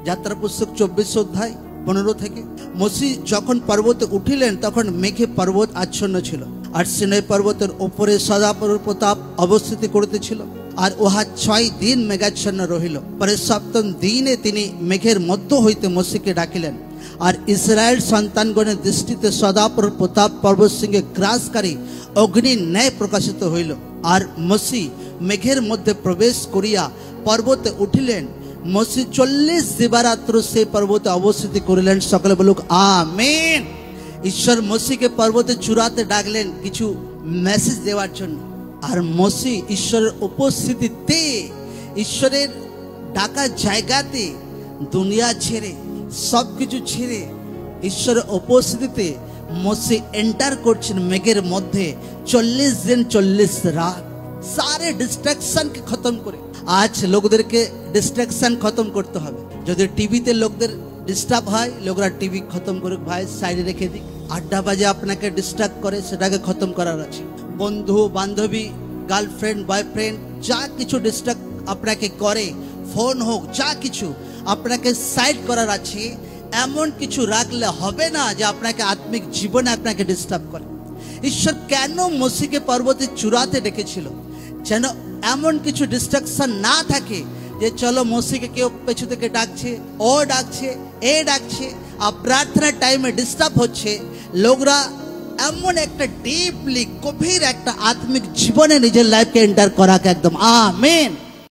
যাত্রা পুস্তক 24 অধ্যায় 15 থেকে। মসি যখন পর্বতে উঠিলেন তখন মেঘে পর্বত আচ্ছন্ন ছিল, আর সিনাই পর্বতের উপরে সদাপ্রভুর প্রতাপ অবস্থিতি করিতেছিল, আর উহা 6 দিন মেঘাচ্ছন্ন রহিল। পরে 7ম দিনে তিনি মেঘের মধ্য হইতে মসিকে ডাকিলেন, আর ইসরায়েল সন্তানগণের দৃষ্টিতে সদাপ্রভুর প্রতাপ পর্বতশৃঙ্গে গ্রাসকারী অগ্নি ন্যায় প্রকাশিত হইল। আর মসি মেঘের মধ্যে প্রবেশ করিয়া পর্বতে উঠিলেন। মসি 40 দিবারাত্র সেই পর্বতে অবস্থিতি করিলেন। সকলে বলুক আমেন। ঈশ্বর মসিকে পর্বতে চূড়াতে ডাকলেন কিছু মেসেজ দেওয়ার জন্য। আর মসি ঈশ্বরের উপস্থিতিতে, ঈশ্বরের ডাকা জায়গাতে দুনিয়া ছেড়ে, সবকিছু ছেড়ে ঈশ্বরের উপস্থিতিতে মসি এন্টার করছেন মেঘের মধ্যে। 40 দিন 40 রাত सारे डिस्ट्रैक्शन के खत्म करे। आज लोगों के डिस्ट्रैक्शन खत्म करते হবে। যদি টিভিতে লোকদের ডিস্টার্ব হয়, লোকরা টিভি খতম করুক ভাই, সাইডে রেখে দিক। আড্ডা বাজে আপনাকে ডিস্ট্রাক্ট করে, সেটাকে খতম করার আছে। বন্ধু বান্ধবী, গার্লফ্রেন্ড বয়ফ্রেন্ড যা কিছু ডিস্ট্রাক্ট আপনাকে করে, ফোন হোক, যা কিছু আপনাকে সাইড করার আছে, এমন কিছু রাখলে হবে না যে আপনাকে আত্মিক জীবনে আপনাকে ডিস্টার্ব করে। ঈশ্বর কেন মসিকে পর্বতের চূড়াতে ডেকেছিল? যেন এমন কিছু ডিস্ট্রাকশন না থাকে যে চলো মসিকে কেউ পেছু থেকে ডাকছে, ও ডাকছে, এ ডাকছে, আর প্রার্থনার টাইমে ডিস্টার্ব হচ্ছে। লোকরা এমন একটা ডিপলি গভীর একটা আত্মিক জীবনে নিজের লাইফকে এন্টার করাকে একদম আমেন।